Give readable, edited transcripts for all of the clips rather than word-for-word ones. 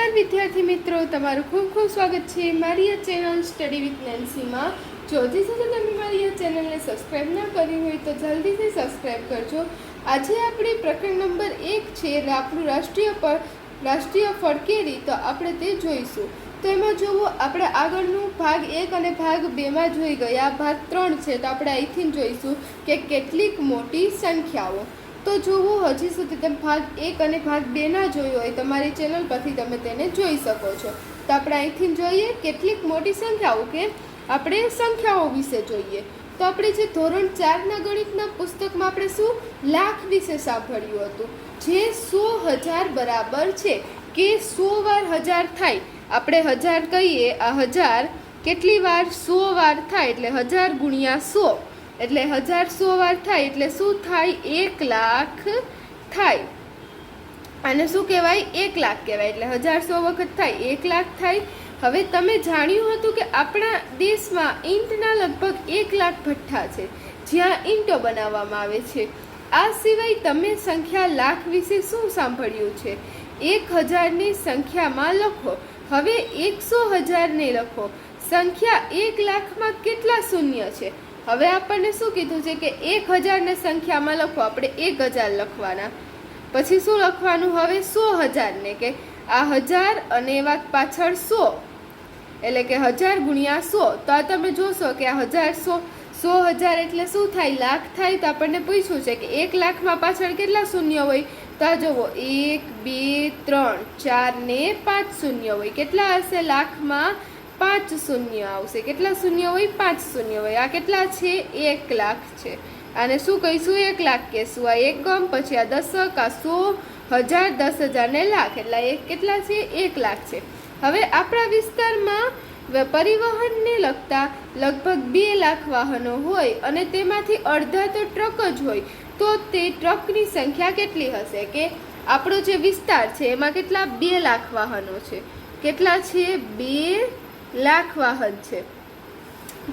નમસ્કાર વિદ્યાર્થી મિત્રો, તમારું ખૂબ ખૂબ સ્વાગત છે મારી આ ચેનલ સ્ટડી વિથ નેન્સીમાં। જો હજી સુધી તમે મારી આ ચેનલને સબસ્ક્રાઈબ ના કરી હોય તો જલ્દીથી સબસ્ક્રાઈબ કરજો। આજે આપણે પ્રકરણ નંબર 1 છે આપણું રાષ્ટ્રીય ફળ કેરી, તો આપણે તે જોઈશું। તો એમાં જુઓ, આપણે આગળનું ભાગ 1 અને ભાગ 2માં જોઈ ગયા, ભાગ 3 છે તો આપણે અહીંથી જોઈશું કે કેટલીક મોટી સંખ્યાઓ। તો જુઓ, હજી સુધી તમે ભાગ 1 અને ભાગ 2 ના જોયો હોય તમારી ચેનલ પરથી તમે તેને જોઈ શકો છો। તો આપણે અહીંથી જોઈએ કેટલીક મોટી સંખ્યાઓ, કે આપણે સંખ્યાઓ વિશે જોઈએ। તો આપણે જે ધોરણ 4ના ગણિતના પુસ્તકમાં આપણે શું લાખ વિશે સાંભળ્યું હતું, જે 100,000 બરાબર છે કે 100 વાર 1000 થાય। આપણે 1000 કહીએ, આ 1000 કેટલી વાર 100 વાર થાય એટલે 1000 ગુણ્યા 100 એટલે 1000 100 વાર થાય એટલે શું થાય, 1 લાખ થાય। અને શું કહેવાય, 1 લાખ કહેવાય। એટલે 1000 100 વખત થાય 1 લાખ થાય। હવે તમે જાણ્યું હતું કે આપણા દેશમાં ઈંટના લગભગ 1 લાખ ભઠ્ઠા છે જ્યાં ઈંટો બનાવવામાં આવે છે। આ સિવાય તમે સંખ્યા લાખ વિશે શું સાંભળ્યું છે, 1000ની સંખ્યામાં લખો। હવે 100,000ને લખો। સંખ્યા 1 લાખમાં કેટલા શૂન્ય છે? હવે આપણને શું કીધું છે કે 1000ને સંખ્યામાં લખો, આપણે 1000 લખવાના। પછી શું લખવાનું, હવે 100,000ને, કે આ 1000 અને એવા પાછળ 100 એટલે કે 1000 ગુણ્યા 100। તો આ તમે જોશો કે આ 100,000 એટલે શું થાય, લાખ થાય। તો આપણને પૂછ્યું છે કે 1 લાખમાં પાછળ કેટલા શૂન્ય હોય, તો આ જુઓ 1 2 3 4 ને 5 શૂન્ય હોય। કેટલા હશે લાખમાં, 5 શૂન્ય આવશે। કેટલા શૂન્ય હોય, 5 શૂન્ય હોય। આ કેટલા છે, 1 લાખ છે। આને શું કહીશું, 1 લાખ કહેશું। આ એકમ, પછી આ દશક, આ 100, 1000, 10,000 ને લાખ, એટલે કેટલા છે, 1 લાખ છે। હવે આપણા વિસ્તારમાં પરિવહનને લગતા લગભગ 2 લાખ વાહનો હોય અને તેમાંથી અડધા તો ટ્રક જ હોય, તો તે ટ્રકની સંખ્યા કેટલી હશે? કે આપણો જે વિસ્તાર છે એમાં કેટલા, 2 લાખ વાહનો છે। કેટલા છે, 2 લાખ વાહન છે।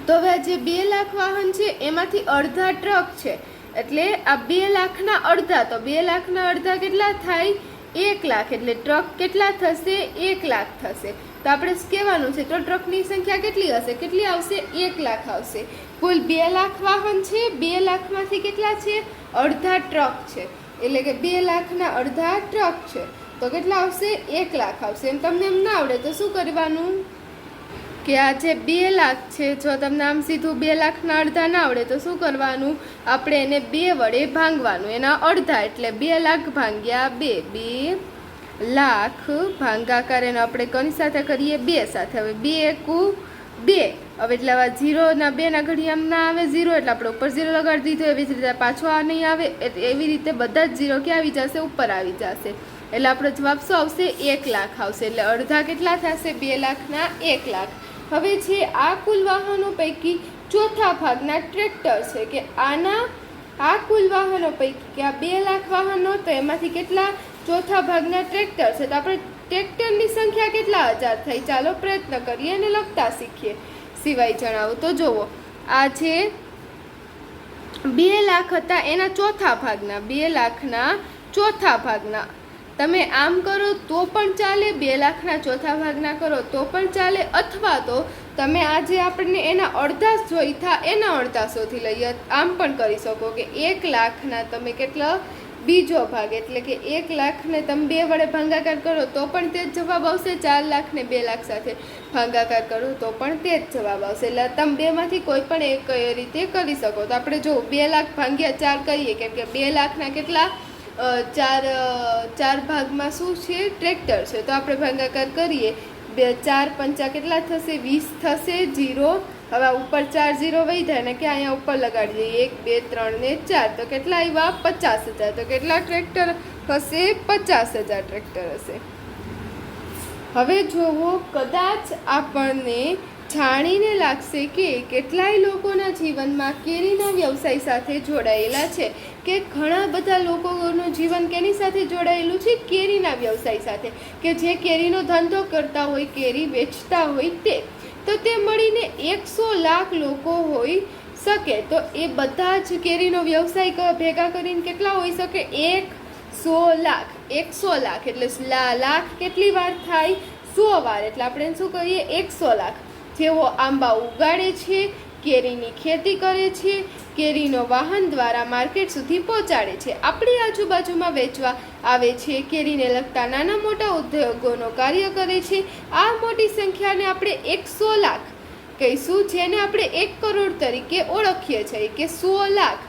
તો હવે જે 2 લાખ વાહન છે એમાંથી અડધા ટ્રક છે, એટલે આ 2 લાખના અડધા, તો 2 લાખના અડધા કેટલા થાય, 1 લાખ। એટલે ટ્રક કેટલા થશે, 1 લાખ થશે। તો આપણે કહેવાનું છે તો ટ્રકની સંખ્યા કેટલી હશે, કેટલી આવશે, 1 લાખ આવશે। કુલ 2 લાખ વાહન છે, 2 લાખમાંથી કેટલા છે, અડધા ટ્રક છે, એટલે કે 2 લાખના અડધા ટ્રક છે, તો કેટલા આવશે, 1 લાખ આવશે। એમ તમને એમ ના આવડે તો શું કરવાનું, કે આ જે 2 લાખ છે, જો તમને આમ સીધું 2 લાખના અડધા ના આવડે તો શું કરવાનું, આપણે એને 2 વડે ભાંગવાનું, એના અડધા, એટલે 2 લાખ ભાંગ્યા 2, 2 લાખ ભાંગાકાર એને આપણે કોની સાથે કરીએ, 2 સાથે। હવે 2 એકુ 2, હવે એટલે આવા 0 ના 2 ના ઘડી આમ ના આવે 0, એટલે આપણે ઉપર 0 લગાડી દીધો। એવી જ રીતે પાછો આ નહીં આવે, એવી રીતે બધા જ 0 ક્યાં આવી જશે, ઉપર આવી જશે। એટલે આપણો જવાબ શું આવશે, 1 લાખ આવશે। એટલે અડધા કેટલા થશે, 2 લાખના 1 લાખ। હવે છે આ કુલ વાહનો પૈકી ચોથા ભાગના ટ્રેક્ટર છે, કે આ કુલ વાહનો પૈકી, કે આ 2 લાખ વાહનો, તો એમાંથી કેટલા ચોથા ભાગના ટ્રેક્ટર છે। તો આપણે ટ્રેક્ટરની સંખ્યા કેટલા હજાર થઈ, ચાલો પ્રયત્ન કરીએ અને લખતા શીખીએ, સિવાય જણાવો। તો જુઓ, આ જે 2 લાખ હતા એના ચોથા ભાગના, 2 લાખના ચોથા ભાગના, તમે આમ કરો તો પણ ચાલે, 2 લાખના ચોથા ભાગના કરો તો પણ ચાલે, અથવા તો તમે આજે આપણને એના અડધા જોઈતા એના અડધા શોધી લઈએ, આમ પણ કરી શકો કે 1 લાખના તમે કેટલા બીજો ભાગ, એટલે કે 1 લાખને તમે 2 વડે ભાંગાકાર કરો તો પણ તે જ જવાબ આવશે। 4 લાખને 2 લાખ સાથે ભાંગાકાર કરો તો પણ તે જ જવાબ આવશે। એટલે તમે બેમાંથી કોઈ પણ એક રીતે કરી શકો। તો આપણે જો 2 લાખ ભાંગ્યા 4 કરીએ, કેમ કે 2 લાખના કેટલા, ચાર ભાગમાં શું છે, ટ્રેક્ટર છે, તો આપણે ભાગાકાર કરીએ, 4 પંચા કેટલા થશે, 20 થશે, 0। હવે ઉપર 4 0 વધ્યા ને કે અહીંયા ઉપર લગાડી દઈએ, 1 2 3 ને 4, તો કેટલા આવ્યા, 50,000। તો કેટલા ટ્રેક્ટર હશે, 50,000 ટ્રેક્ટર હશે। હવે જોવો, કદાચ આપણને જાણીને લાગશે કે કેટલાય લોકોના જીવનમાં કેરીના વ્યવસાય સાથે જોડાયેલા છે, કે ઘણા બધા લોકોનું જીવન કેની સાથે જોડાયેલું છે, કેરીના વ્યવસાય સાથે, કે જે કેરીનો ધંધો કરતા હોય, કેરી વેચતા હોય તે, તો તે મળીને 100 લાખ લોકો હોઈ શકે। તો એ બધા જ કેરીનો વ્યવસાય ભેગા કરીને કેટલા હોઈ શકે, 1 100 લાખ, 100 લાખ એટલે લાખ કેટલી વાર થાય? 100 વાર, એટલે આપણે શું કહીએ? 100 લાખ. જેઓ આંબા ઉગાડે છે, કેરીની ખેતી કરે છે, કેરીનો વાહન દ્વારા માર્કેટ સુધી પહોંચાડે છે, આપણી આજુબાજુમાં વેચવા આવે છે, કેરીને લગતા નાના મોટા ઉદ્યોગોનો કાર્ય કરે છે, આ મોટી સંખ્યાને આપણે 100 લાખ કહીશું, જેને આપણે 1 કરોડ તરીકે ઓળખીએ છીએ કે 100 લાખ.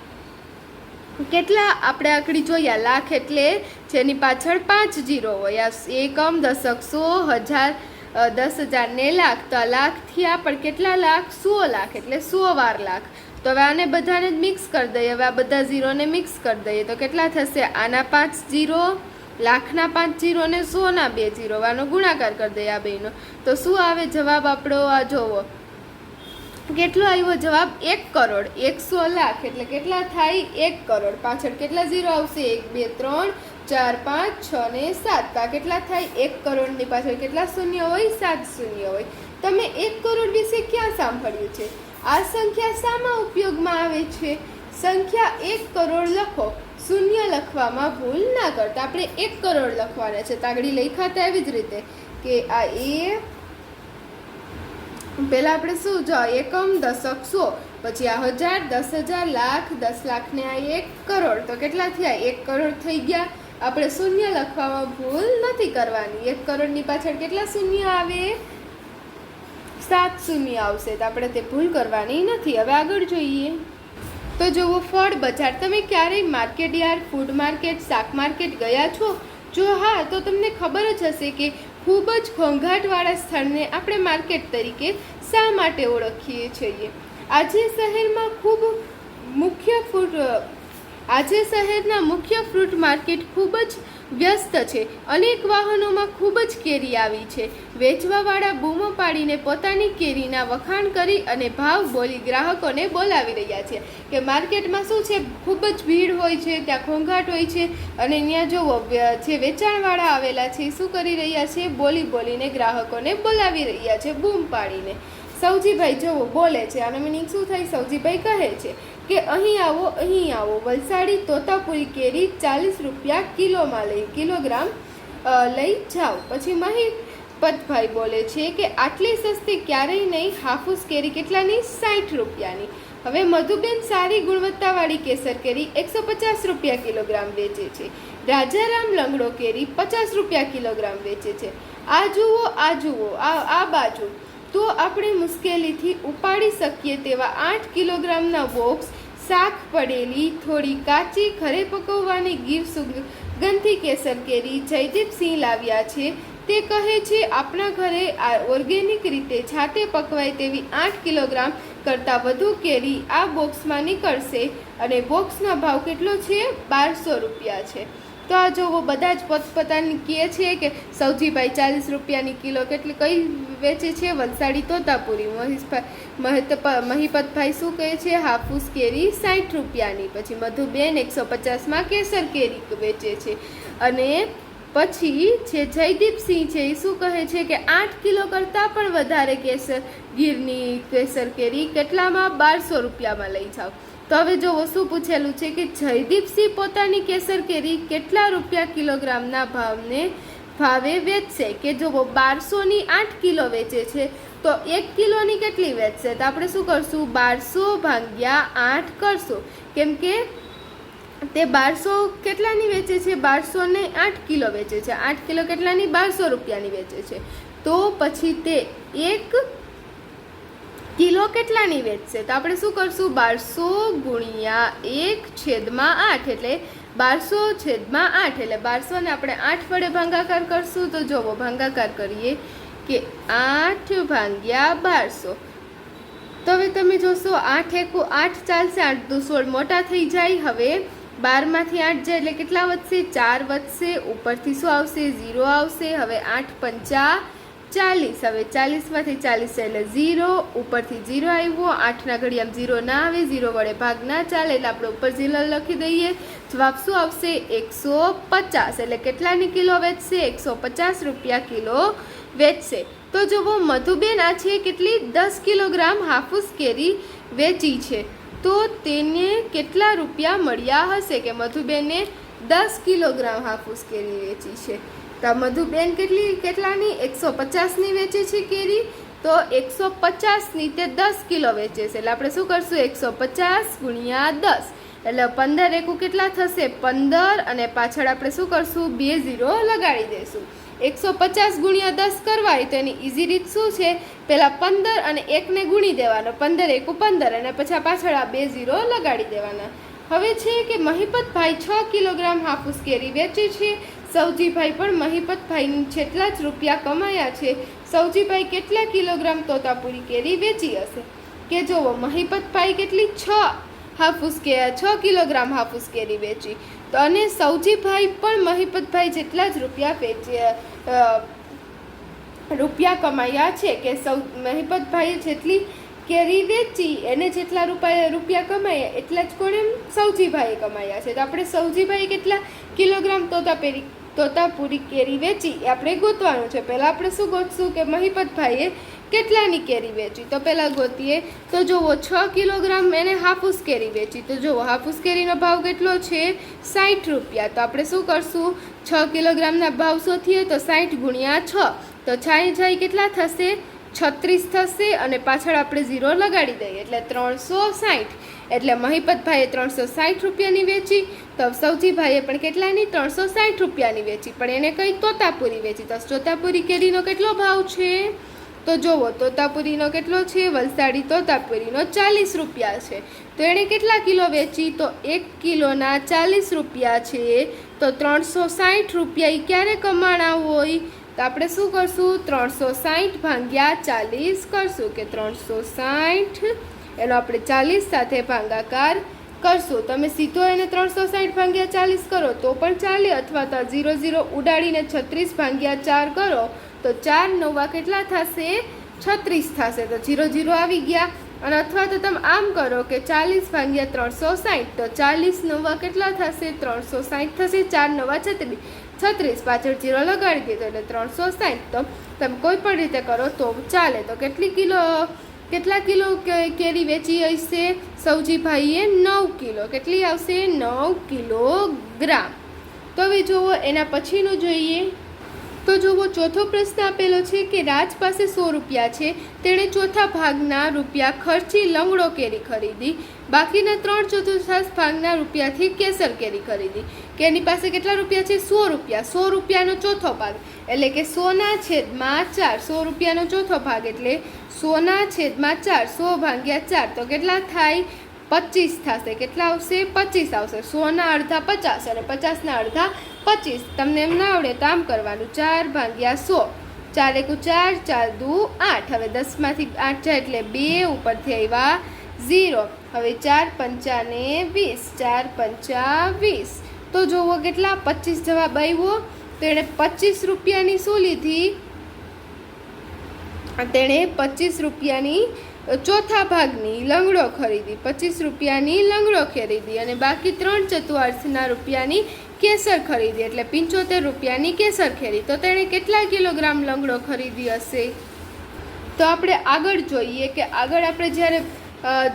કેટલા આપણે આંકડી જોયા? લાખ એટલે જેની પાછળ 5 જીરો હોય. એકમ, દશક, 100, હજાર, 10,000 ને લાખ. તો આ લાખથી પણ કેટલા લાખ? 100 લાખ એટલે 100 વાર લાખ. તો હવે આને બધાને જ મિક્સ કરી દઈએ. હવે આ બધા ઝીરોને મિક્સ કરી દઈએ તો કેટલા થશે? આના 5 જીરો, લાખના 5 જીરો ને 100ના 2 જીરો, આનો ગુણાકાર કરી દઈએ આ બેનો. તો શું આવે જવાબ આપણો? આ જોવો કેટલો આવ્યો જવાબ? 1 કરોડ. 100 લાખ એટલે કેટલા થાય? 1 કરોડ. પાછળ કેટલા ઝીરો આવશે? 1, 2, 3, 4, 5, 6 ને 7. આ કેટલા થાય? 1 કરોડની પાછળ કેટલા શૂન્ય હોય? 7 શૂન્ય હોય. તમે 1 કરોડ વિશે ક્યાં સાંભળ્યું છે? આ સંખ્યા શામાં ઉપયોગમાં આવે છે? સંખ્યા 1 કરોડ લખો, શૂન્ય લખવામાં ભૂલ ના કરતા. આપણે 1 કરોડ લખવાના છે. તાગડી લખ્યા હતા એવી જ રીતે કે આ પહેલા આપણે શું જો એકમ, દશક, 100, પછી આ હજાર, 10,000, લાખ, 10 લાખ ને આ 1 કરોડ. તો કેટલા થયા? 1 કરોડ થઈ ગયા. આપણે શૂન્ય લખવામાં ભૂલ નથી કરવાની. 1 કરોડની પાછળ કેટલા શૂન્ય આવે? 7 શૂન્ય આવશે. તો આપણે તે ભૂલ કરવાની નથી. હવે આગળ જોઈએ તો જુઓ ફળ બજાર. તમે ક્યારેય માર્કેટ યાર્ડ, ફૂડ માર્કેટ, શાક માર્કેટ ગયા છો? જો હા તો તમને ખબર જ હશે કે ખૂબ જ ઘોંઘાટવાળા સ્થળને આપણે માર્કેટ તરીકે શા માટે ઓળખીએ છીએ? આજે શહેરના મુખ્ય ફ્રૂટ માર્કેટ ખૂબ જ વ્યસ્ત છે. અનેક વાહનોમાં ખૂબ જ કેરી આવી છે. વેચવાવાળા બૂમો પાડીને પોતાની કેરીના વખાણ કરી અને ભાવ બોલી ગ્રાહકોને બોલાવી રહ્યા છે. કે માર્કેટમાં શું છે? ખૂબ જ ભીડ હોય છે, ત્યાં ઘોંઘાટ હોય છે, અને ત્યાં જુઓ જે વેચાણવાળા આવેલા છે શું કરી રહ્યા છે? બોલીને ગ્રાહકોને બોલાવી રહ્યા છે, બૂમ પાડીને. સૌજીભાઈ જુઓ બોલે છે. આનો મિનિંગ શું થાય? સૌજીભાઈ કહે છે કે અહીં આવો, અહીં આવો. વલસાડી તોતાપુરી કેરી 40 રૂપિયા કિલોગ્રામ લઈ જાઓ. પછી મહીપતભાઈ બોલે છે કે આટલી સસ્તી ક્યારેય નહીં. હાફૂસ કેરી કેટલાની? 60 રૂપિયાની. હવે મધુબેન સારી ગુણવત્તાવાળી કેસર કેરી 150 રૂપિયા કિલોગ્રામ વેચે છે. રાજારામ લંગડો કેરી 50 રૂપિયા કિલોગ્રામ વેચે છે. આ જુઓ આ બાજુ તો આપણે મુશ્કેલીથી ઉપાડી શકીએ તેવા 8 કિલોગ્રામના બોક્સ શાક પડેલી, થોડી કાચી, ઘરે પકવવાની ગીર સુગંધી કેસર કેરી જયદીપસિંહ લાવ્યા છે. તે કહે છે આપણા ઘરે ઓર્ગેનિક રીતે જાતે પકવાય તેવી 8 કિલોગ્રામ કરતાં વધુ કેરી આ બોક્સમાં નીકળશે. અને બોક્સનો ભાવ કેટલો છે? 1200 રૂપિયા છે. તો આ જોવો બધા જ પોતપોતાની કહે છે કે સૌજીભાઈ 40 રૂપિયાની કિલો કેટલી કઈ વેચે છે? વલસાડી તોતાપુરી. મહીપતભાઈ શું કહે છે? હાફૂસ કેરી 60 રૂપિયાની. પછી મધુબેન 150માં કેસર કેરી વેચે છે. અને પછી છે જયદીપસિંહ છે એ શું કહે છે કે 8 કિલો કરતાં પણ વધારે ગીરની કેસર કેરી કેટલામાં? 1200 રૂપિયામાં લઈ જાઓ. તો હવે જોવો શું પૂછેલું છે કે જયદીપસિંહ પોતાની કેસર કેરી કેટલા રૂપિયા કિલોગ્રામના ભાવે વેચશે? કે જોવો 1200ની 8 કિલો વેચે છે તો 1 કિલોની કેટલી વેચશે? તો આપણે શું કરશું? 1200 ભાગ્યા 8 કરશું. કેમ કે તે 1200 કેટલાની વેચે છે? 1200 ને 8 કિલો વેચે છે. 8 કિલો કેટલાની? 1200 રૂપિયાની વેચે છે. તો પછી તે 1 કિલો કેટલાની વેચશે? તો આપણે શું કરશું? 1200 ગુણ્યા 1/8 એટલે 1200/8 એટલે 1200 ને આપણે 8 વડે ભાગાકાર કરશું. તો જોવો ભાગાકાર કરીએ કે 8 ભાગ્યા 1200. તો હવે તમે જોશો 8 એકુ 8 ચાલશે, 8 દુ 16 મોટા થઈ જાય. હવે 12માંથી 8 જાય એટલે કેટલા વધશે? 4 વધશે. ઉપરથી શું આવશે? 0 આવશે. હવે 8 પંચા 40. હવે 40માંથી 40 એટલે 0. ઉપરથી 0 આવ્યો. 8ના ઘડિયામાં 0 ના આવે, 0 વડે ભાગ ના ચાલે એટલે આપણે ઉપર 0 લખી દઈએ. જવાબ શું આવશે? 150. એટલે કેટલાની કિલો વેચશે? 150 રૂપિયા કિલો વેચશે. તો જુઓ મધુબેન આ છે કેટલી? 10 કિલોગ્રામ હાફૂસ કેરી વેચી છે. તો તેને કેટલા રૂપિયા મળ્યા હશે? કે મધુબેને 10 કિલોગ્રામ હાફૂસ કેરી વેચી છે. તો મધુબેન કેટલાની 150ની વેચે છે કેરી. તો 150ની તે 10 કિલો વેચે છે, એટલે આપણે શું કરશું 150 ગુણ્યા 10 એટલે 15 એકુ કેટલા થશે 15, અને પાછળ આપણે શું કરશું 2 0 લગાડી દઈશું. 150 ગુણ્યા 10 કરવા હોય તો એની ઇઝી રીત શું છે, પહેલાં 15 અને 1ને ગુણી દેવાનો, 15 એકુ 15, અને પછી પાછળ આ 2 0 લગાડી દેવાના. હવે છે કે મહિપતભાઈ 6 કિલોગ્રામ હાફૂસ કેરી વેચે છે. સૌજીભાઈ પણ મહિપતભાઈ જેટલા જ રૂપિયા કમાયા છે. સૌજીભાઈ કેટલા કિલોગ્રામ તોતાપુરી કેરી વેચી હશે? કે જુઓ, મહિપતભાઈ કેટલી 6 કિલોગ્રામ હાફૂસ કેરી વેચી. તો અને સૌજીભાઈ પણ મહિપતભાઈ જેટલા જ રૂપિયા કમાયા છે. કે મહિપતભાઈએ જેટલી કેરી વેચી એને જેટલા રૂપિયા કમાયા એટલા જ કોણે સૌજીભાઈએ કમાયા છે. તો આપણે સૌજીભાઈ કેટલા કિલોગ્રામ તોતાપુરી કેરી વેચી એ આપણે ગોતવાનું છે. પહેલાં આપણે શું ગોતશું કે મહિપતભાઈએ કેટલાની કેરી વેચી. તો પહેલાં ગોતીએ. તો જુઓ 6 કિલોગ્રામ એને હાફૂસ કેરી વેચી. તો જુઓ હાફૂસ કેરીનો ભાવ કેટલો છે 60 રૂપિયા. તો આપણે શું કરશું 6 કિલોગ્રામના ભાવ શોધીએ તો 60 ગુણ્યા 6, તો છાઈ કેટલા થશે 36 થશે, અને પાછળ આપણે 0 લગાડી દઈએ એટલે 360. એટલે મહિપતભાઈએ 360 રૂપિયાની વેચી. તો સૌજીભાઈએ પણ કેટલાની 360 રૂપિયાની વેચી, પણ એને કઈ તોતાપુરી વેચી. તો તોતાપુરી કેરીનો કેટલો ભાવ છે? તો જુઓ, તોતાપુરીનો કેટલો છે, વલસાડી તોતાપુરીનો 40 રૂપિયા છે. તો એણે કેટલા કિલો વેચી? તો 1 કિલોના 40 રૂપિયા છે. તો 360 રૂપિયા એ ક્યારે કમાણા હોય? તો આપણે શું કરશું 360 ભાગ્યા 40 કરશું, કે 360 એનો આપણે 40 સાથે ભાગાકાર કરશું. તમે સીધો એને 360 ભાગ્યા 40 કરો તો પણ ચાલે, અથવા તો 0 0 ઉડાડીને 36 ભાગ્યા 4 કરો તો 4 9 કેટલા થશે 36 થશે. તો 0 0 આવી ગયા. અને અથવા તો તમે આમ કરો કે 40 ભાગ્યા 360, તો 40 9 કેટલા થશે 360 થશે. 4 9 36, પાછળ 0 લગાડી દીધો એટલે 360. તો તમે કોઈ પણ રીતે કરો તો ચાલે. તો કેટલા કિલો કેરી વેચી હશે સૌજીભાઈએ? 9 કિલો. કેટલી આવશે 9 કિલોગ્રામ. તો હવે જુઓ એના પછીનું જોઈએ. તો જુઓ, ચોથો પ્રશ્ન આપેલો છે કે રાજ પાસે 100 રૂપિયા છે. તેણે ચોથા ભાગના રૂપિયા ખર્ચી લંગડો કેરી ખરીદી. બાકીના 3/4 ભાગના રૂપિયાથી કેસર કેરી ખરીદી. કે એની પાસે કેટલા રૂપિયા છે 100 રૂપિયા. 100 રૂપિયાનો ચોથો ભાગ એટલે કે 100/4. 100 રૂપિયાનો ચોથો ભાગ એટલે 100/4. 100 ભાગ્યા 4 તો કેટલા થાય 25 થશે. કેટલા આવશે 25 આવશે. 100ના અડધા 50 અને 50ના અડધા 25. તમને એમ ના આવડે તો આમ કરવાનું 4 ભાગ્યા 100. 4 એકુ 4, 4 દુ 8. હવે 10માંથી 8 જાય એટલે 2, ઉપરથી આવ્યા 0. હવે 4 પંચા ને 20, 4 પંચા 20. તો જુઓ કેટલા 25 જવાબ આવ્યો. તો એણે 25 રૂપિયાની શું લીધી? તેણે 25 રૂપિયાની ચોથા ભાગની લંગડો ખરીદી. 25 રૂપિયાની લંગડો ખરીદી અને બાકી 3/4 રૂપિયાની કેસર ખરીદી, એટલે 75 રૂપિયાની કેસર ખરીદી. તો તેણે કેટલા કિલોગ્રામ લંગડો ખરીદી હશે? તો આપણે આગળ જોઈએ કે આગળ આપણે જ્યારે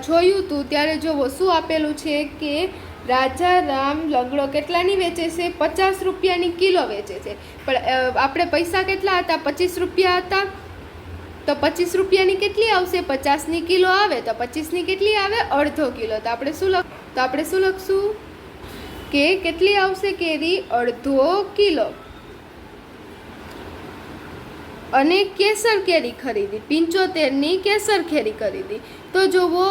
જોયું હતું ત્યારે જુઓ શું આપેલું છે કે રાજા રામ લંગડો કેટલાની વેચે છે 50 રૂપિયાની કિલો વેચે છે. પણ આપણે પૈસા કેટલા હતા 25 રૂપિયા હતા. તો 25 રૂપિયાની કેટલી આવશે 50ની કિલો આવે તો 25ની કેટલી આવે અડધો કિલો. તો આપણે શું લખશું કે કેટલી આવશે કેરી અડધો કિલો. અને કેસર કેરી ખરીદી 75ની કેસર કેરી ખરીદી. તો જુઓ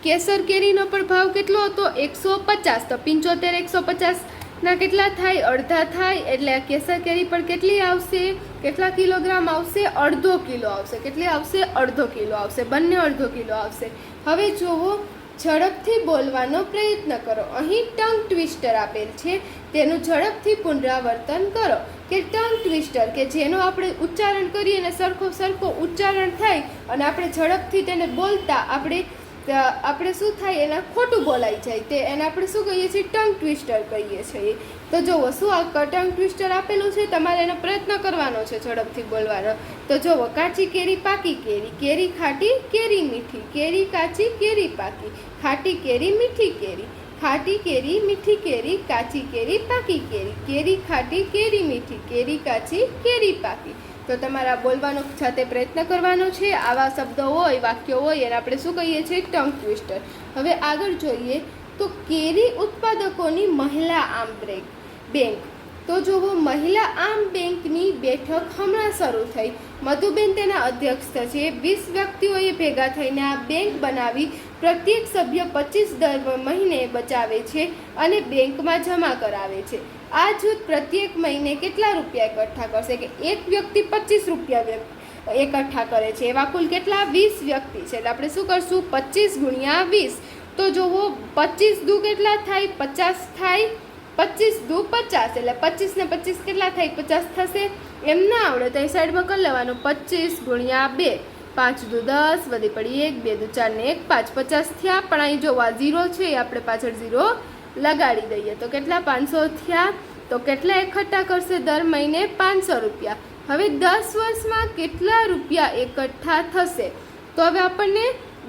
કેસર કેરીનો પણ ભાવ કેટલો હતો 150. તો 75 150ના કેટલા થાય અડધા થાય, એટલે કેસર કેરી પણ કેટલી આવશે કેટલા કિલોગ્રામ આવશે અડધો કિલો આવશે. કેટલી આવશે અડધો કિલો આવશે. બંને અડધો કિલો આવશે. હવે જુઓ ઝડપથી બોલવાનો પ્રયત્ન કરો. અહીં ટંગ ટ્વિસ્ટર આપેલ છે, તેનું ઝડપથી પુનરાવર્તન કરો. કે ટંગ ટ્વિસ્ટર કે જેનો આપણે ઉચ્ચારણ કરીએ અને સરખો ઉચ્ચારણ થાય અને આપણે ઝડપથી તેને બોલતા આપણે શું થાય એના ખોટું બોલાઈ જાય તે એને આપણે શું કહીએ છીએ ટંગ ટ્વિસ્ટર કહીએ છીએ. તો જુઓ શું આ ટંગ ટ્વિસ્ટર આપેલું છે, તમારે એનો પ્રયત્ન કરવાનો છે ઝડપથી બોલવાનો. તો જુઓ કાચી કેરી પાકી કેરી, કેરી ખાટી કેરી મીઠી, કેરી કાચી કેરી પાકી, ખાટી કેરી મીઠી કેરી, ખાટી કેરી, મીઠી કેરી, કાચી કેરી, પાકી કેરી, કેરી ખાટી, કેરી મીઠી, કેરી કાચી, કેરી પાકી. તો તમારા બોલવાનો સાથે પ્રયત્ન કરવાનો છે. આવા શબ્દો હોય, વાક્યો હોય એને આપણે શું કહીએ છીએ? Tongue twister. હવે આગળ જોઈએ તો કેરી ઉત્પાદકોની મહિલા આમ બેંક. તો જુઓ, મહિલા આમ બેંકની બેઠક હમણાં શરૂ થઈ. મધુબેન તેના અધ્યક્ષ છે. 20 વ્યક્તિઓએ ભેગા થઈને આ બેંક બનાવી. પ્રત્યેક સભ્ય 25 દર મહિને બચાવે છે અને બેંકમાં જમા કરાવે છે. આ જૂથ પ્રત્યેક મહિને કેટલા રૂપિયા એકઠા કરશે? કે એક વ્યક્તિ 25 રૂપિયા એકઠા કરે છે. એવા કુલ કેટલા? 20 વ્યક્તિ છે. એટલે આપણે શું કરશું? 25 ગુણ્યા 20. તો જુઓ, 25 દુ કેટલા થાય? 50 થાય. 25 દુ 50, એટલે 25 ને 25 કેટલા થાય? 50 થશે. એમ ના આવડે તો એ સાઈડમાં કરી લેવાનું. 25 ગુણ્યા 2, 5 દુ 10, વધી પડી 1, 2 દુ 4 ને 1, 5, 50 થયા. પણ અહીં જો આ 0 છે, એ આપણે પાછળ 0 લગાડી દઈએ. તો કેટલા? 500 થયા. તો કેટલા એકઠા કરશે દર મહિને? 500 રૂપિયા. હવે 10 વર્ષમાં કેટલા રૂપિયા એકઠા થશે? તો હવે આપણને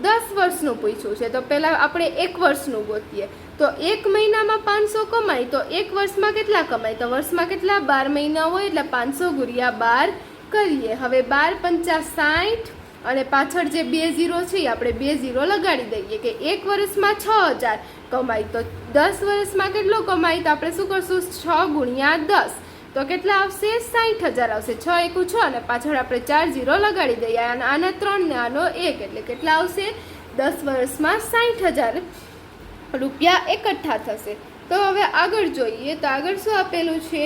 10 વર્ષનું પૂછ્યું છે. તો પહેલાં આપણે 1 વર્ષનું ગોતીએ. તો 1 મહિનામાં 500 કમાય, તો 1 વર્ષમાં કેટલા કમાય? તો વર્ષમાં કેટલા? 12 મહિના હોય, એટલે 500 ગુણ્યા 12 કરીએ. હવે 12 × 5 = 60 અને પાછળ જે 2 0 છે એ આપણે 2 0 લગાડી દઈએ કે 1 વર્ષમાં 6000 કમાય. તો 10 વર્ષમાં કેટલો કમાય? તો આપણે શું કરશું? 6 ગુણ્યા 10. તો કેટલા આવશે? 60,000 આવશે. 6 × 1 = 6 અને પાછળ આપણે 4 0 લગાડી દઈએ. આના 3 ને આનો 1, એટલે કેટલા આવશે? 10 વર્ષમાં 60,000 રૂપિયા એકઠા થશે. તો હવે આગળ જોઈએ. તો આગળ શું આપેલું છે?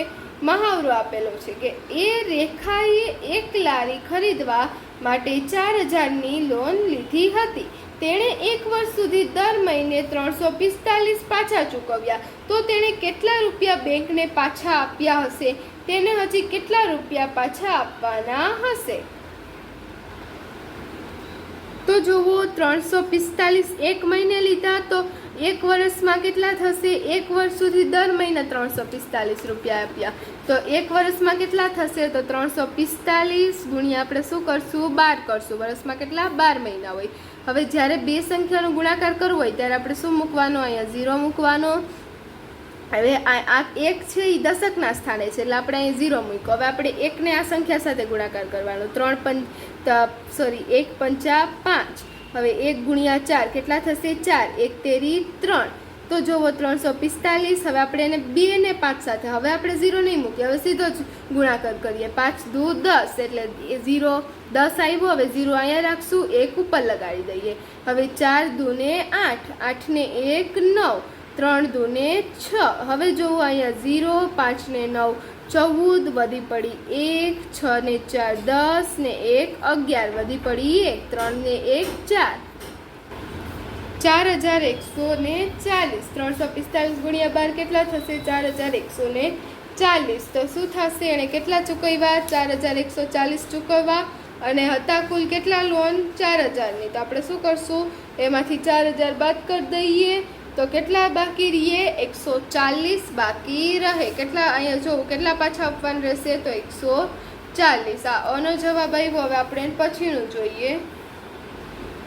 મહાવરો આપેલો છે કે એ રેખાએ એક લારી ખરીદવા માટે 4,000ની લોન લીધી હતી. તેણે 1 વર્ષ સુધી દર મહિને 345 પાછા ચૂકવ્યા. તો તેણે કેટલા રૂપિયા બેંકને પાછા આપ્યા હશે? તેને હજી કેટલા રૂપિયા પાછા આપવાના હશે? તો જુઓ, 345 1 મહિને લીધા, તો 1 વર્ષમાં કેટલા થશે? 1 વર્ષ સુધી દર મહિને 345 રૂપિયા આપ્યા. તો 1 વર્ષમાં કેટલા થશે? તો 345 ગુણ્યા આપણે શું કરશું? 12 કરશું. વર્ષમાં કેટલા? 12 મહિના હોય. હવે જ્યારે બે સંખ્યાનો ગુણાકાર કરવો હોય ત્યારે આપણે શું મૂકવાનો? અહીંયા 0 મૂકવાનો. હવે આ 1 છે એ દશકના સ્થાને છે, એટલે આપણે અહીં 0 મૂક્યો. હવે આપણે 1ને આ સંખ્યા સાથે ગુણાકાર કરવાનો. 1 × 5. હવે 1 ગુણ્યા 4 કેટલા થશે? 4. 1 તેરી 3. તો જુઓ, 345. હવે આપણે એને 2 ને 5 સાથે, હવે આપણે 0 નહીં મૂકીએ, હવે સીધો જ ગુણાકાર કરીએ. 5 દુ 10, એટલે 0 10 આવ્યો. હવે 0 અહીંયા રાખશું, 1 ઉપર લગાડી દઈએ. હવે 4 દુ ને 8, 8 ને 1 9, 3 દુ ને 6. હવે જુઓ, અહીંયા 0, 5 ને 9 14, વધી પડી 1, 6 ને 4 10 ને 1 11, વધી પડી 1, 3 ને 1 4. 4140. 345 ગુણ્યા 12 કેટલા થશે? 4140. તો શું થશે? એણે કેટલા ચૂકવ્યા? 4140 ચૂકવવા. અને હતા કુલ કેટલા લોન? 4000ની. તો આપણે શું કરશું? એમાંથી 4000 બાદ કરી દઈએ. તો કેટલા બાકી રહીએ? 140 બાકી રહે. કેટલા અહીંયા જો કેટલા પાછા આપવાનું રહેશે? તો 140. આનો જવાબ આવ્યો. હવે આપણે પછીનું જોઈએ.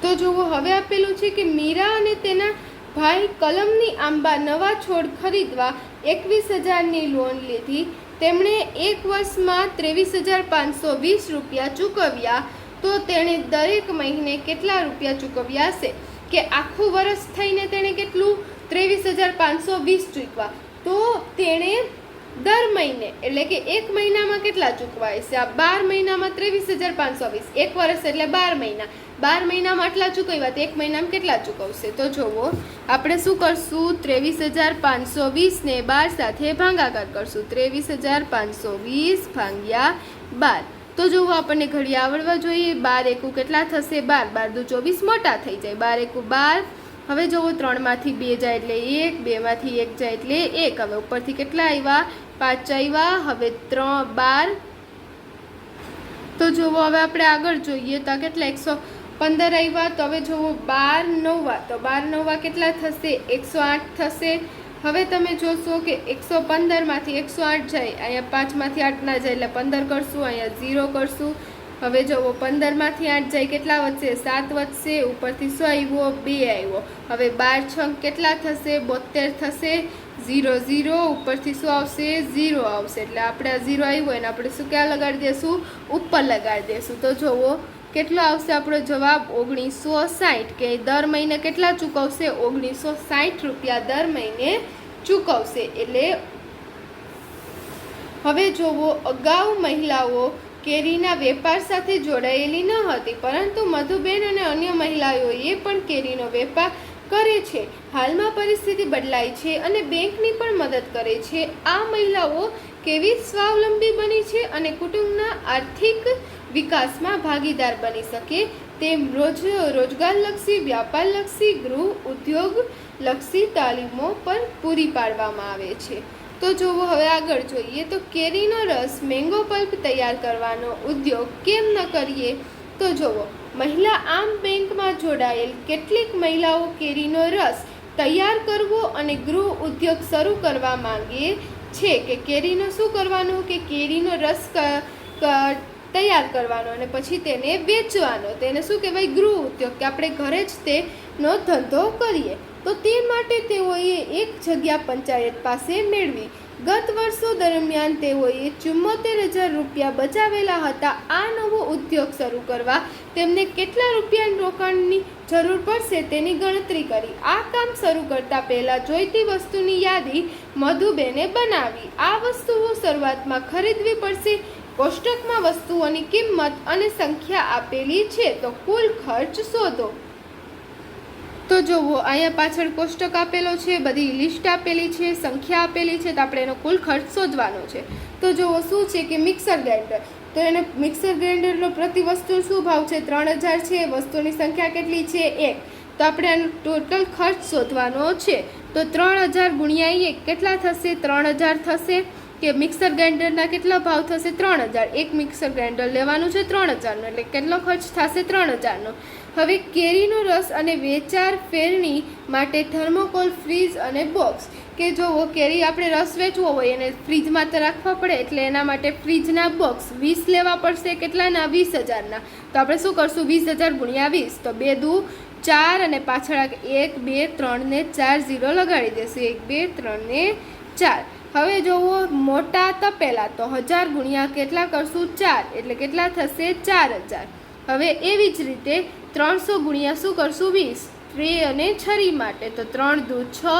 તો જુઓ, હવે આપેલું છે કે મીરા અને તેના ભાઈ કલમની આંબા નવા છોડ ખરીદવા 21,000ની લોન લીધી. તેમણે 1 વર્ષમાં 23,520 રૂપિયા ચૂકવ્યા. તો તેણે દરેક મહિને કેટલા રૂપિયા ચૂકવ્યા હશે? કે આખું વર્ષ થઈને તેણે કેટલું? 23,520 ચૂકવા. તો તેણે દર મહિને, એટલે કે 1 મહિનામાં કેટલા ચૂકવાય છે? આ 12 મહિનામાં 23,520. 1 વર્ષ એટલે 12 મહિના. 12 મહિનામાં આટલા ચૂકવ્યા, તો 1 મહિનામાં કેટલા ચૂકવશે? તો જુઓ, આપણે શું કરશું? 23,520 ને 12 સાથે ભાગાકાર કરશું. 23,520 ભાગ્યા 12. તો જુઓ, આપણને ઘડી આવડવા જોઈએ. 12 એકુ કેટલા થશે? 12. 12 દુ 24 મોટા થઈ જાય. 12 એકુ 12. હવે જુઓ, 3માંથી 2 જાય એટલે 1, 2માંથી 1 જાય એટલે 1. હવે ઉપરથી કેટલા આવ્યા? 5 આવ્યા. હવે 3 12. તો જુઓ, હવે આપણે આગળ જોઈએ. તો કેટલા? 115 આવ્યા. તો હવે જુઓ, 12 9. તો 12 9 કેટલા થશે? 108 થશે. હવે તમે જોશો કે 115માંથી 108 જાય, અહીંયા 5માંથી 8 ના જાય એટલે 15 કરશું, અહીંયા 0 કરશું. હવે જુઓ 15માંથી 8 જાય કેટલા વધશે? 7 વધશે. ઉપરથી 100 આવ્યો, 2 આવ્યો. હવે 12 છંગ કેટલા થશે? 72 થશે. 0 0 ઉપરથી શું આવશે? 0 આવશે. એટલે આપણે આ 0 આવ્યો એને આપણે શું ક્યાં લગાડી દઈશું? ઉપર લગાડી દઈશું. તો જુઓ કેટલો આવશે આપણો જવાબ? 1960. કે દર મહિને કેટલા ચૂકવશે? 1960 રૂપિયા દર મહિને ચૂકવશે. એટલે હવે જુઓ, અગાઉ મહિલાઓ કેરીના વેપાર સાથે જોડાયેલી ન હતી, પરંતુ મધુબેન અને અન્ય મહિલાઓએ પણ કેરીનો વેપાર કરે છે. હાલમાં પરિસ્થિતિ બદલાઈ છે અને બેંકની પણ મદદ કરે છે. આ મહિલાઓ કેવી સ્વાવલંબી બની છે અને કુટુંબના આર્થિક વિકાસમાં ભાગીદાર બની શકે તેમ રોજગારલક્ષી, વ્યાપારલક્ષી, ગૃહ ઉદ્યોગલક્ષી તાલીમો પર પૂરી પાડવામાં આવે છે. તો જુઓ હવે આગળ જોઈએ તો કેરીનો રસ મેંગો પલ્પ તૈયાર કરવાનો ઉદ્યોગ કેમ ન કરીએ? તો જુઓ, મહિલા આમ બેંકમાં જોડાયેલ કેટલીક મહિલાઓ કેરીનો રસ તૈયાર કરવો અને ગૃહ ઉદ્યોગ શરૂ કરવા માંગે છે. કે કેરીનો શું કરવાનું? કે કેરીનો રસ તૈયાર કરવાનો અને પછી તેને વેચવાનો. તેને શું કહેવાય? ગૃહ ઉદ્યોગ. કે આપણે ઘરે જ તેનો ધંધો કરીએ. તો તે માટે તેઓએ એક જગ્યા પંચાયત પાસે મેળવી. ગત વર્ષો દરમિયાન તેઓએ 74,000 રૂપિયા બચાવેલા હતા. આ નવો ઉદ્યોગ શરૂ કરવા તેમને કેટલા રૂપિયાના રોકાણની જરૂર પડશે તેની ગણતરી કરી. આ કામ શરૂ કરતા પહેલા જોઈતી વસ્તુની યાદી મધુબેને બનાવી. આ વસ્તુઓ શરૂઆતમાં ખરીદવી પડશે. કોષ્ટકમાં વસ્તુઓની કિંમત અને સંખ્યા આપેલી છે, તો કુલ ખર્ચ શોધો. તો જુઓ, અહીંયા પાછળ કોષ્ટક આપેલો છે, બધી લિસ્ટ આપેલી છે, સંખ્યા આપેલી છે, તો આપણે એનો કુલ ખર્ચ શોધવાનો છે. તો જુઓ શું છે કે મિક્સર ગ્રાઇન્ડર. તો એને મિક્સર ગ્રાઇન્ડરનો પ્રતિ વસ્તુ શું ભાવ છે? 3,000 છે. વસ્તુની સંખ્યા કેટલી છે? 1. તો આપણે આનો ટોટલ ખર્ચ શોધવાનો છે. તો 3,000 ગુણ્યા 1 કેટલા થશે? 3,000 થશે. કે મિક્સર ગ્રાઇન્ડરના કેટલો ભાવ થશે? 3,000. એક મિક્સર ગ્રાઇન્ડર લેવાનું છે 3,000નું, એટલે કેટલો ખર્ચ થશે? 3,000નો. હવે કેરીનો રસ અને વેચાર ફેરણી માટે થર્મોકોલ, ફ્રીજ અને બોક્સ. કે જો કેરી આપણે રસ વેચવો હોય એને ફ્રીજમાં તો રાખવા પડે, એટલે એના માટે ફ્રીજના બોક્સ 20 લેવા પડશે. કેટલાના? 20,000ના. તો આપણે શું કરશું? 20,000 ગુણ્યા 20. તો 2 દુ 4 અને પાછળ 1 2 3 ને 4 0 લગાડી દેશું. 1 2 3 ને 4. હવે જુઓ, મોટા તપેલા. તો 1000 ગુણ્યા કેટલા કરશું? 4. એટલે કેટલા થશે? 4,000. હવે એવી જ રીતે 300 ગુણ્યા શું કરશું? 20. ટ્રે અને છરી માટે. તો 3 દુ 6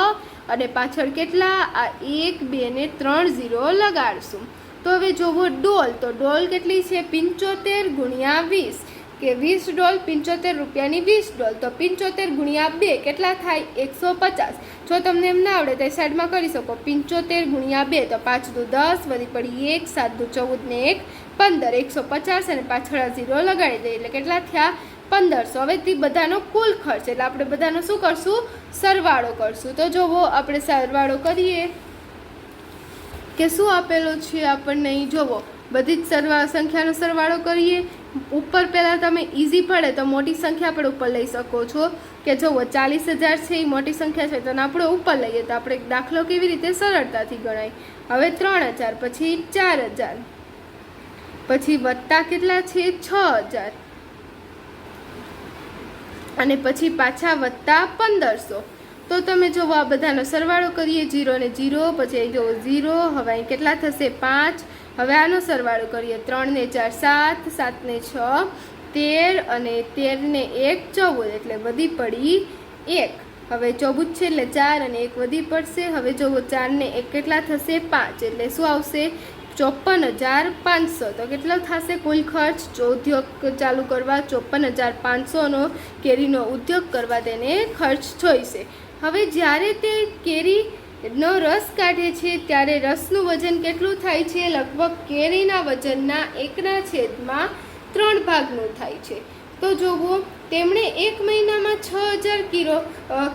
અને પાછળ કેટલા? આ 1 2 ને 3 0 લગાડશું. તો હવે જુઓ ડોલ. તો ડોલ કેટલી છે? 75 ગુણ્યા 20. કે 20 ડોલ 75 રૂપિયાની 20 ડોલ. તો 75 ગુણ્યા 2 કેટલા થાય? 150. જો તમને એમ ના આવડે તો સાઈડમાં કરી શકો. 75 ગુણ્યા 2 તો 5 દુ 10, વધી પડી 1, 7 દુ 14 ને 1 15. 150 અને પાછળ 0 લગાડી દઈએ એટલે કેટલા થયા? 1500. હવે તે બધાનો કુલ ખર્ચ, એટલે આપણે બધાનો શું કરશું? સરવાળો કરશું. તો જુઓ આપણે સરવાળો કરીએ કે શું આપેલો છે આપણને. અહીં જુઓ બધી જ સંખ્યાનો સરવાળો કરીએ. ઉપર પહેલાં તમે ઇઝી પડે તો મોટી સંખ્યા આપણે ઉપર લઈ શકો છો. કે જુઓ 40,000 છે એ મોટી સંખ્યા છે તો આપણે ઉપર લઈએ તો આપણે દાખલો કેવી રીતે સરળતાથી ગણાય. હવે 3,000 પછી 4,000 પછી વત્તા કેટલા છે? 6,000 અને પછી પાછા વત્તા 1,500. તો તમે જો આ બધાનો સરવાળો કરીએ 0 ને 0 પછી જો 0. હવે અહીં કેટલા થશે? 5. હવે આનો સરવાળો કરીએ 3 ને 4 7, 7 ને 6 13 અને 13 ને 1 14. એટલે વધી પડી 1. હવે 14 છે એટલે 4 અને 1 વધી પડશે. હવે જો 4 ને 1 કેટલા થશે? 5. એટલે શું આવશે? 54,500. તો કેટલો થશે કુલ ખર્ચ ઉદ્યોગ ચાલુ કરવા? 54,500નો કેરીનો ઉદ્યોગ કરવા તેને ખર્ચ જોઈશે. હવે જ્યારે તે કેરીનો રસ કાઢે છે ત્યારે રસનું વજન કેટલું થાય છે? લગભગ કેરીના વજનના 1/3 ભાગનું થાય છે. તો જુઓ, તેમણે 1 મહિનામાં 6,000 કિલો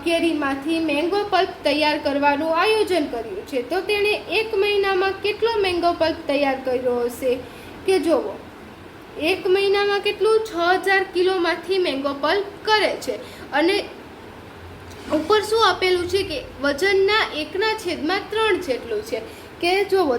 કેરીમાંથી મેંગો પલ્પ તૈયાર કરવાનું આયોજન કર્યું છે. તો તેણે 1 મહિનામાં કેટલો મેંગો પલ્પ તૈયાર કર્યો હશે? કે જુઓ 1 મહિનામાં કેટલું? 6,000 કિલોમાંથી મેંગો પલ્પ કરે છે. અને ઉપર શું આપેલું છે કે વજનના 1/3 જેટલું છે. કે જુઓ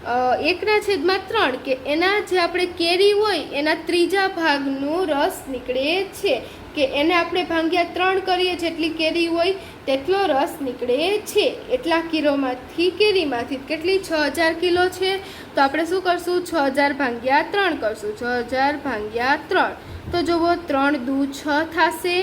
1/3 કે એના જે આપણે કેરી હોય એના ત્રીજા ભાગનું રસ નીકળે છે, કે એને આપણે ભાગ્યા 3 કરીએ જેટલી કેરી હોય તેટલો રસ નીકળે છે. એટલા કિલોમાંથી કેરીમાંથી કેટલી 6000 કિલો છે, તો આપણે શું કરશું 6000 ભાગ્યા 3 કરશું. 6000 ભાગ્યા 3 તો જુઓ 3 દુ 6 થશે.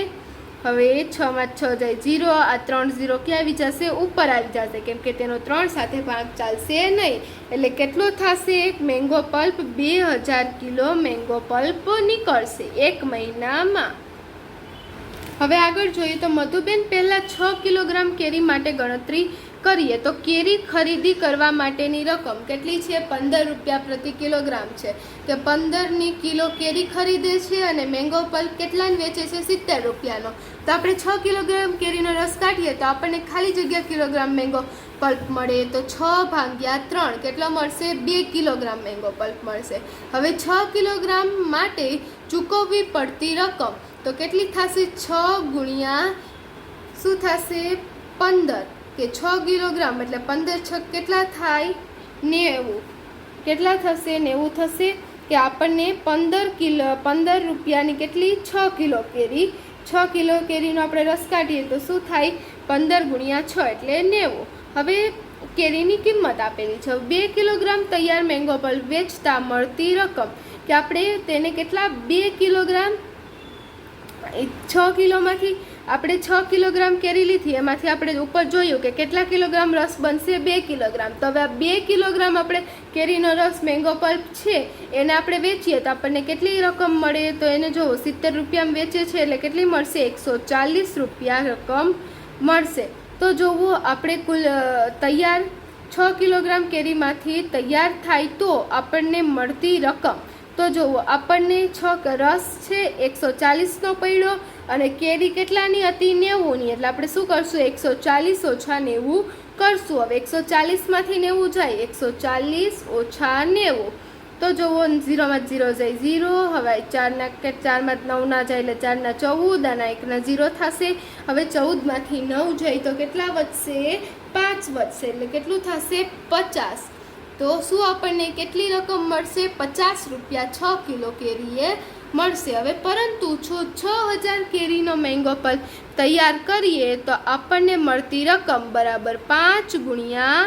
હવે 6 માં 6 જાય 0, આ 3 0 ક્યાં આવી જશે? ઉપર આવી જશે, કેમ કે તેનો 3 સાથે ભાગ ચાલશે નહીં. એટલે કેટલો થશે? Mango pulp 2000 kilo mango pulp નીકળશે 1 મહિનામાં. હવે આગળ જોઈએ તો મધુબેન પહેલાં 6 કિલોગ્રામ કેરી માટે ગણતરી કરીએ તો કેરી ખરીદી કરવા માટેની રકમ કેટલી છે? 15 રૂપિયા પ્રતિ કિલોગ્રામ છે, કે 15ની કિલો કેરી ખરીદે છે અને મેંગો પલ્પ કેટલાને વેચે છે? 70 રૂપિયાનો. તો આપણે 6 કિલોગ્રામ કેરીનો રસ કાઢીએ તો આપણને ખાલી જગ્યા કિલોગ્રામ મેંગો પલ્પ મળે, તો 6 ભાગ્યા 3 કેટલો મળશે? 2 કિલોગ્રામ મેંગો પલ્પ મળશે. હવે 6 કિલોગ્રામ માટે ચૂકવવી પડતી રકમ તો કેટલી થશે? 6 ગુણ્યા શું થશે? 15, કે 6 કિલોગ્રામ એટલે 15 6 કેટલા થાય? 90. કેટલા થશે? 90 થશે. કે આપણને 15 રૂપિયાની કેટલી? 6 કિલો કેરી. 6 કિલો કેરીનો આપણે રસ કાઢીએ તો શું થાય? 15 ગુણ્યા 6 એટલે 90. હવે કેરીની કિંમત આપેલી છે. 2 કિલોગ્રામ તૈયાર મેંગો પલ્પ વેચતા મળતી રકમ, કે આપણે તેને કેટલા? 2 કિલોગ્રામ 6 કિલોમાંથી આપણે 6 કિલોગ્રામ કેરી લીધી, એમાંથી આપણે ઉપર જોયું કે કેટલા કિલોગ્રામ રસ બનશે? 2 કિલોગ્રામ. તો હવે આ 2 કિલોગ્રામ આપણે કેરીનો રસ મેંગો પલ્પ છે એને આપણે વેચીએ તો આપણને કેટલી રકમ મળે? તો એને જો 70 રૂપિયામાં વેચે છે એટલે કેટલી મળશે? 140 રૂપિયા રકમ મળશે. તો જોવો આપણે કુલ તૈયાર 6 કિલોગ્રામ કેરીમાંથી તૈયાર થાય તો આપણને મળતી રકમ, તો જુઓ આપણને 6 રસ છે 140નો પડ્યો અને કેરી કેટલાની હતી? 90ની. એટલે આપણે શું કરશું? 140 ઓછા 90 કરશું. હવે 140માંથી 90 જાય, 140 ઓછા 90 તો જુઓ 0 માં 0 જાય 0. હવે 4 માં 9 ના જાય એટલે 4 ના 14 અને 1 ના 0 થશે. હવે 14માંથી 9 જાય તો કેટલા વધશે? 5 વધશે. એટલે કેટલું થશે? 50. તો શું આપણને કેટલી રકમ મળશે? 50 રૂપિયા 6 કિલો કેરીએ મળશે. હવે પરંતુ જો 6000 કેરીનો મેંગો પલ્પ તૈયાર કરીએ તો આપણને મળતી રકમ બરાબર 50 ગુણ્યા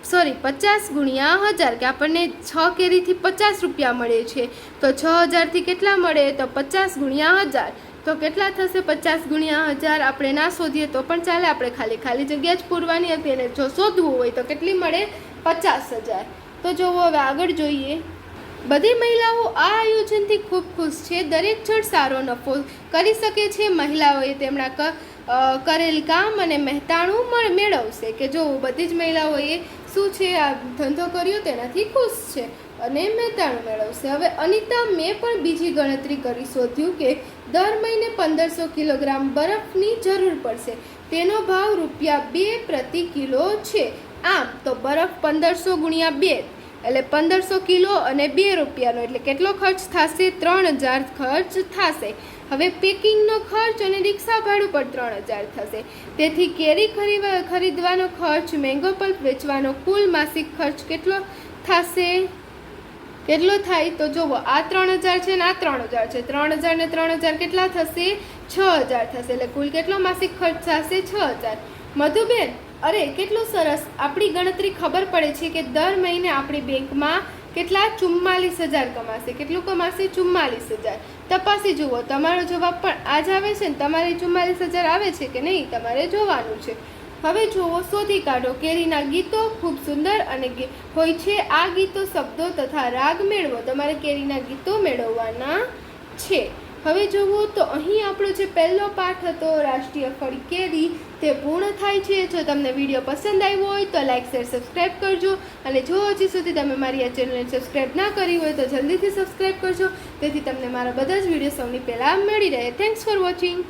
1000, કે આપણને 6 કેરીથી 50 રૂપિયા મળે છે, તો 6000થી કેટલા મળે? તો 50 ગુણ્યા 1000. તો કેટલા થશે? 50 ગુણ્યા 1000. આપણે ના શોધીએ તો પણ ચાલે, આપણે ખાલી જગ્યા જ પૂરવાની હતી અને જો શોધવું હોય તો કેટલી મળે? 50,000. તો જોવો હવે આગળ જોઈએ. બધી મહિલાઓ આ આયોજનથી ખૂબ ખુશ છે. દરેક જણ સારો નફો કરી શકે છે. મહિલાઓએ તેમના કરેલ કામ અને મહેનતાણું મેળવશે. કે જો બધી જ મહિલાઓએ શું છે? આ ધંધો કર્યો તેનાથી ખુશ છે અને મહેનતાણું મેળવશે. હવે અનિતા મેં પણ બીજી ગણતરી કરી શોધ્યું કે દર મહિને 1500 કિલોગ્રામ બરફની જરૂર પડશે. તેનો ભાવ ₹2 પ્રતિ કિલો છે. આમ તો બરફ 1500 ગુણ્યા 2 એટલે 1500 કિલો અને 2 રૂપિયાનો એટલે કેટલો ખર્ચ થશે? 3000 ખર્ચ થશે. હવે પેકિંગનો ખર્ચ અને રિક્ષા ભાડું પણ 3000 થશે. તેથી કેરી ખરીદવાનો ખર્ચ, મેંગો પલ્પ વેચવાનો કુલ માસિક ખર્ચ કેટલો થશે? કેટલો થાય? તો જુઓ આ 3000 છે ને આ 3000 છે. 3000 ને 3000 કેટલા થશે? 6000 થશે. એટલે કુલ કેટલો માસિક ખર્ચ થશે? 6000. મધુબેન, અરે કેટલું સરસ! આપણી ગણતરી ખબર પડે છે કે દર મહિને આપણી બેંકમાં કેટલા? 44000 કમાશે. કેટલું કમાશે? 44000. તપાસી જુઓ, તમારો જવાબ પણ આ જ આવે છે ને? તમારે 44000 આવે છે કે નહીં તમારે જોવાનું છે. હવે જુઓ, શોધી કાઢો. કેરીના ગીતો ખૂબ સુંદર અને હોય છે. આ ગીતો શબ્દો તથા રાગ મેળવો. તમારે કેરીના ગીતો મેળવવાના છે. હવે જુઓ તો અહીં આપણો જે પહેલો પાઠ હતો રાષ્ટ્રીય ફળ કેરી તે પૂર્ણ થાય છે. જો તમને વિડીયો પસંદ આવ્યો હોય તો લાઇક, શેર, સબસ્ક્રાઈબ કરજો. અને જો હજી સુધી તમે મારી આ ચેનલને સબસ્ક્રાઈબ ના કરી હોય તો જલ્દીથી સબસ્ક્રાઈબ કરજો, તેથી તમને મારા બધા જ વિડીયો સૌની પહેલાં મળી રહે. Thanks for watching.